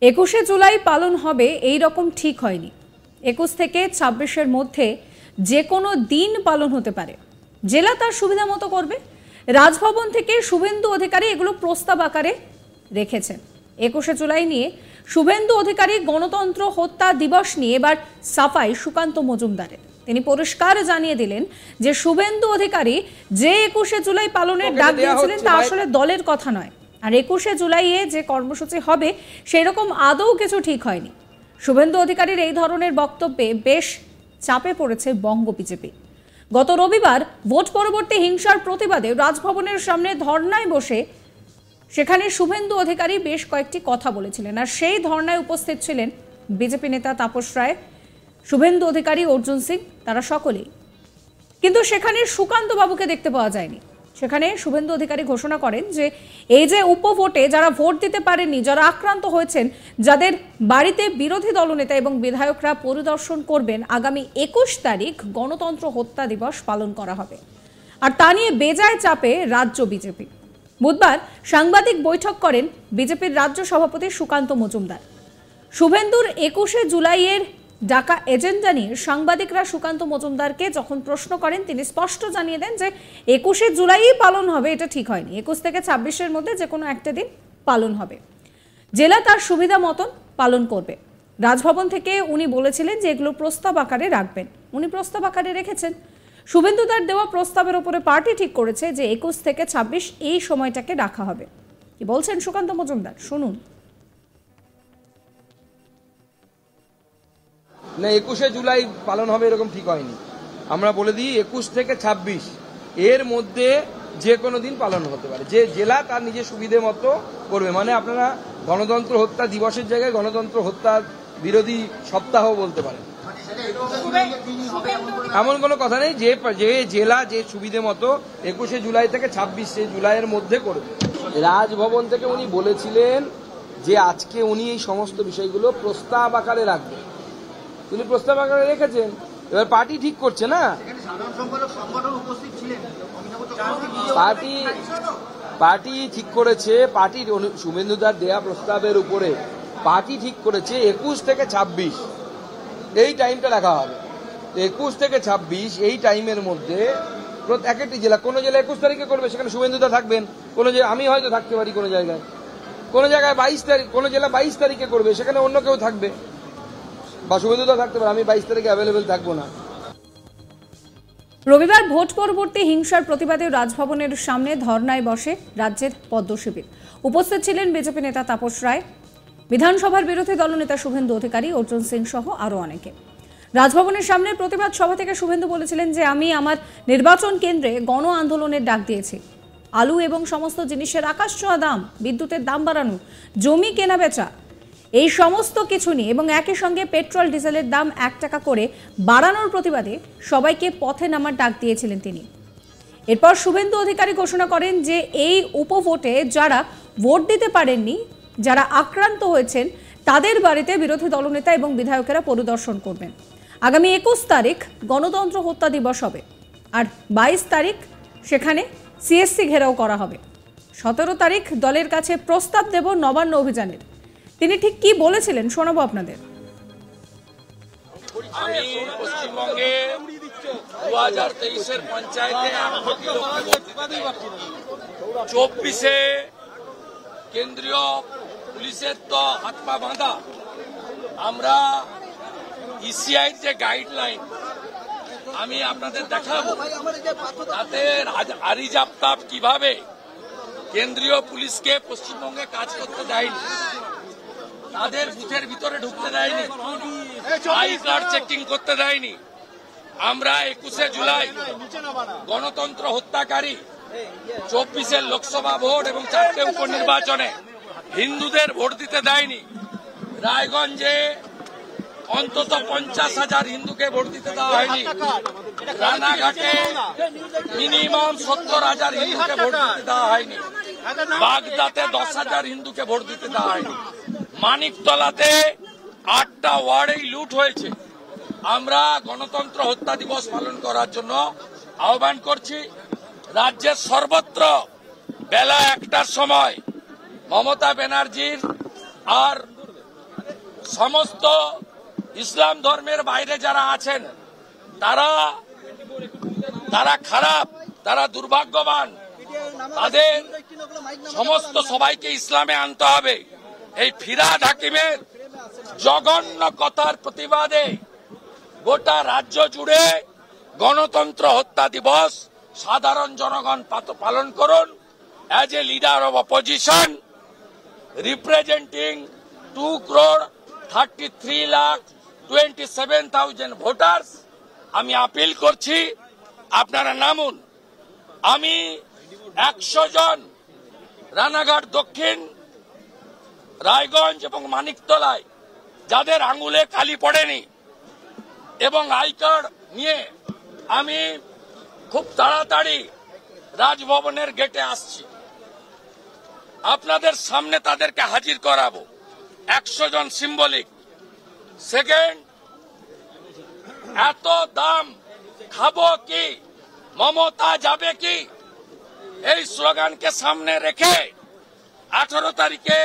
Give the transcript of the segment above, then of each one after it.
21শে জুলাই পালন হবে এই রকম ঠিক হয়নি। 21 থেকে 26-এর মধ্যে যে কোনো দিন পালন হতে পারে, জেলা তার সুবিধা মতো করবে। রাজভবন থেকে শুভেন্দু অধিকারী এগুলো প্রস্তাব আকারে রেখেছেন। 21শে জুলাই নিয়ে শুভেন্দু অধিকারী গণতন্ত্র হত্যা দিবস নিয়ে এবার সাফাই সুকান্ত মজুমদারের। তিনি পরিষ্কার জানিয়ে দিলেন যে শুভেন্দু অধিকারী যে 21শে জুলাই পালনের ডাক দিয়েছিলেন তা আসলে দলের কথা নয়, আর 21শে জুলাইয়ে যে কর্মসূচি হবে সেই রকম আদৌ কিছু ঠিক হয়নি। শুভেন্দু অধিকারীর এই ধরনের বক্তব্যে বেশ চাপে পড়েছে বঙ্গ বিজেপি। গত রবিবার ভোট পরবর্তী হিংসার প্রতিবাদে রাজভবনের সামনে ধর্নায় বসে সেখানে শুভেন্দু অধিকারী বেশ কয়েকটি কথা বলেছিলেন, আর সেই ধর্নায় উপস্থিত ছিলেন বিজেপি নেতা তাপস রায়, শুভেন্দু অধিকারী, অর্জুন সিং, তারা সকলেই। কিন্তু সেখানে সুকান্ত বাবুকে দেখতে পাওয়া যায়নি। সেখানে শুভেন্দু অধিকারী ঘোষণা করেন যে এই যে উপভোটে যারা ভোট দিতে পারেননি, যারা আক্রান্ত হয়েছেন, যাদের বাড়িতে বিরোধী দলনেতা এবং বিধায়করা পরিদর্শন করবেন, আগামী 21 তারিখ গণতন্ত্র হত্যা দিবস পালন করা হবে। আর তা নিয়ে বেজায় চাপে রাজ্য বিজেপি। বুধবার সাংবাদিক বৈঠক করেন বিজেপির রাজ্য সভাপতি সুকান্ত মজুমদার। শুভেন্দুর 21শে জুলাইয়ের ডাকা এজেন্ডা নিয়ে সাংবাদিকরা সুকান্ত মজুমদারকে যখন প্রশ্ন করেন, তিনি স্পষ্ট জানিয়ে দেন যে 21শে জুলাই পালন হবে এটা ঠিক হয়নি, 21 থেকে 26-এর মধ্যে যে কোনো একটা দিন পালন হবে, জেলা তার সুবিধা মতন পালন করবে। রাজভবন থেকে উনি বলেছিলেন যে এগুলো প্রস্তাব আকারে রাখবেন, উনি প্রস্তাব আকারে রেখেছেন। শুভেন্দু তার দেওয়া প্রস্তাবের উপরে পার্টি ঠিক করেছে যে 21 থেকে 26 এই সময়টাকে রাখা হবে। কি বলছেন সুকান্ত মজুমদার, শুনুন। না, 21শে জুলাই পালন হবে এরকম ঠিক হয়নি। আমরা বলে দিই 21 থেকে 26 এর মধ্যে যে কোনো দিন পালন হতে পারে, যে জেলা তার নিজের সুবিধে মতো করবে। মানে আপনারা গণতন্ত্র হত্যা দিবসের জায়গায় গণতন্ত্র হত্যা বিরোধী সপ্তাহ বলতে পারেন, এমন কোনো কথা নেই। যে জেলা যে সুবিধে মতো 21শে জুলাই থেকে 26শে জুলাইয়ের মধ্যে করবে। রাজভবন থেকে উনি বলেছিলেন যে আজকে উনি এই সমস্ত বিষয়গুলো প্রস্তাব আকারে রাখবেন, তিনি প্রস্তাব আকারে রেখেছেন। এবার পার্টি ঠিক করছে না, পার্টি ঠিক করেছে, পার্টির শুভেন্দুদার দেয়া প্রস্তাবের উপরে পার্টি ঠিক করেছে 21 থেকে 26 এই টাইমটা রাখা হবে। 21 থেকে 26 এই টাইমের মধ্যে এক একটি জেলা, কোনো জেলা 21 তারিখে করবে, সেখানে শুভেন্দুদা থাকবেন। কোনো আমি হয়তো থাকতে পারি কোনো জায়গায় 22 তারিখ, কোনো জেলা 22 তারিখে করবে, সেখানে অন্য কেউ থাকবে, বা শুভেন্দুদা থাকতে পারে, আমি 22 তারিখে অ্যাভেলেবেল থাকবো না। রবিবার ভোট পরবর্তী হিংসার প্রতিবাদে রাজভবনের সামনে ধর্নায় বসে রাজ্যের পদ্ম শিবির। উপস্থিত ছিলেন বিজেপি নেতা তাপস রায়, বিধানসভার বিরোধী দলনেতা শুভেন্দু অধিকারী, অর্জুন সিং সহ আরো অনেকে। রাজভবনের সামনে প্রতিবাদ সভা থেকে শুভেন্দু বলেছিলেন যে আমি আমার নির্বাচন কেন্দ্রে গণ আন্দোলনের ডাক দিয়েছি। আলু এবং সমস্ত জিনিসের আকাশ ছোঁয়া দাম, বিদ্যুতের দাম বাড়ানো, জমি কেনা বেচা, এই সমস্ত কিছু নিয়ে এবং একই সঙ্গে পেট্রোল ডিজেলের দাম 1 টাকা করে বাড়ানোর প্রতিবাদে সবাইকে পথে নামার ডাক দিয়েছিলেন তিনি। এরপর শুভেন্দু অধিকারী ঘোষণা করেন যে এই উপভোটে যারা ভোট দিতে পারেননি, যারা আক্রান্ত হয়েছেন, তাদের বাড়িতে বিরোধী দলনেতা এবং বিধায়কেরা পরিদর্শন করবেন। আগামী 21 তারিখ গণতন্ত্র হত্যা দিবস হবে, আর 22 তারিখ সেখানে সিএসসি ঘেরাও করা হবে। 17 তারিখ দলের কাছে প্রস্তাব দেব নবান্ন অভিযানের। তিনি ঠিক কি বলেছিলেন শোনাবো আপনাদের। আমি পশ্চিমবঙ্গে 2023-এর পঞ্চায়েতে 24-এ কেন্দ্রীয় পুলিশের তো হাত পা বাঁধা। আমরা ইসিআই যে গাইডলাইন আমি আপনাদের দেখাবো, তাতে আরিজাপ্তাব কিভাবে কেন্দ্রীয় পুলিশকে পশ্চিমবঙ্গে কাজ করতে দেয়নি, তাদের বুথের ভিতরে ঢুকতে দেয়নি, আই কার্ড চেকিং করতে দেয়নি। আমরা 21শে জুলাই গণতন্ত্র হত্যাকারী 24-এর লোকসভা ভোট এবং 4টে উপনির্বাচনে হিন্দুদের ভোট দিতে দেয়নি। রায়গঞ্জে অন্তত 50,000 হিন্দুকে ভোট দিতে দেওয়া হয়নি। রানাঘাটে মিনিমাম 70,000 হিন্দুকে ভোট দিতে দেওয়া হয়নি। বাগদাতে 10,000 হিন্দুকে ভোট দিতে দেওয়া হয়নি। মানিকতলাতে 8টা ওয়ার্ডেই লুট হয়েছে। আমরা গণতন্ত্র হত্যা দিবস পালন করার জন্য আহ্বান করছি। রাজ্যের সর্বত্র বেলা 1টার সময় মমতা ব্যানার্জির আর সমস্ত ইসলাম ধর্মের বাইরে যারা আছেন তারা খারাপ, তারা দুর্ভাগ্যবান, তাদের সমস্ত সবাইকে ইসলামে আনতে হবে। এই ফিরহাদ হাকিমের জঘন্য কথার প্রতিবাদে গোটা রাজ্য জুড়ে গণতন্ত্র হত্যা দিবস সাধারণ জনগণ পালন করুন। As a leader of opposition representing 2,33,27,000 voters, আমি আপিল করছি আপনারা নামুন। আমি 100 জন রানাঘাট দক্ষিণ, রায়গঞ্জ এবং মানিকতলায় যাদের আঙুলে কালি পড়েনি এবং আই কার্ড নিয়ে আমি খুব তাড়াতাড়ি রাজভবনের গেটে আসছি, আপনাদের সামনে তাদেরকে হাজির করাবো। 100 জন সিম্বলিক। সেকেন্ড, এত দাম খাবো কি, মমতা যাবে কি, এই স্লোগানকে সামনে রেখে 18 তারিখে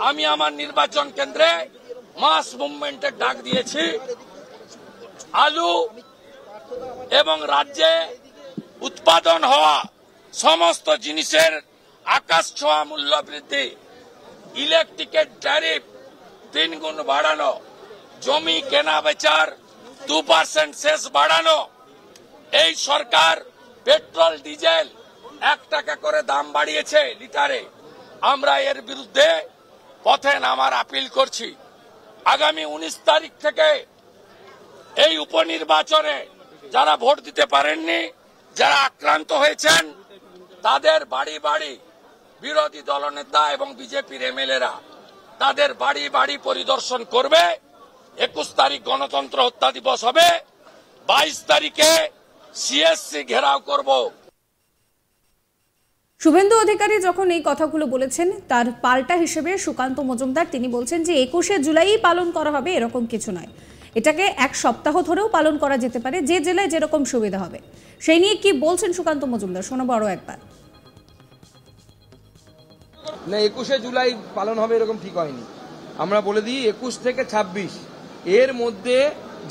আমি আমার নির্বাচন কেন্দ্রে মাস মুভমেন্টের ডাক দিয়েছি। আলু এবং রাজ্যে উৎপাদন হওয়া সমস্ত জিনিসের আকাশ ছোঁয়া মূল্য বৃদ্ধি, ইলেকট্রিকের ট্যারিফ 3 গুণ বাড়ানো, জমি কেনা বেচার 2% সেস বাড়ানো, এই সরকার পেট্রোল ডিজেল 1 টাকা করে দাম বাড়িয়েছে লিটারে। আমরা এর বিরুদ্ধে পথে নামার আপিল করছি। আগামী 19 তারিখ থেকে এই উপনির্বাচনে যারা ভোট দিতে পারেননি, যারা আক্রান্ত হয়েছেন, তাদের বাড়ি বাড়ি বিরোধী দলনেতা এবং বিজেপির এমএলএরা তাদের বাড়ি বাড়ি পরিদর্শন করবে। 21 তারিখ গণতন্ত্র হত্যা দিবস হবে, 22 তারিখে সিএসসি ঘেরাও করব। শুভেন্দু অধিকারী যখন এই কথাগুলো বলেছেন, তার পাল্টা হিসেবে সুকান্ত মজুমদার তিনি বলছেন যে 21শে জুলাই পালন করা হবে এরকম কিছু নয়, এটাকে 1 সপ্তাহ ধরেও পালন করা যেতে পারে, যে জেলায় যেরকম সুবিধা হবে। সেই নিয়ে কি বলছেন সুকান্ত মজুমদার, শোনাবো আরো একবার। না, 21শে জুলাই পালন হবে এরকম ঠিক হয়নি। আমরা বলে দিই 21 থেকে 26 এর মধ্যে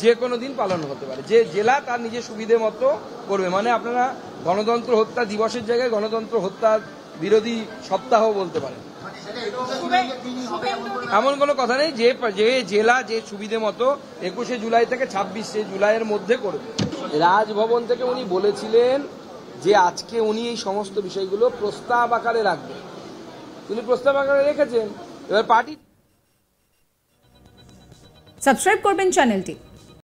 যে কোনো দিন পালন হতে পারে, যে জেলা তার নিজের সুবিধে মতো করবে। মানে আপনারা গণতন্ত্র হত্যা দিবসের জায়গায় গণতন্ত্র হত্যা বিরোধী সপ্তাহ বলতে পারেন, এমন কোনো কথা নেই। যে জেলা যে সুবিধে মতো 21শে জুলাই থেকে 26শে জুলাইয়ের মধ্যে করবে। রাজভবন থেকে উনি বলেছিলেন যে আজকে উনি এই সমস্ত বিষয়গুলো প্রস্তাব আকারে রাখবেন, তিনি প্রস্তাব আকারে রেখেছেন। এবার পার্টি সাবস্ক্রাইব করবেন চ্যানেলটি।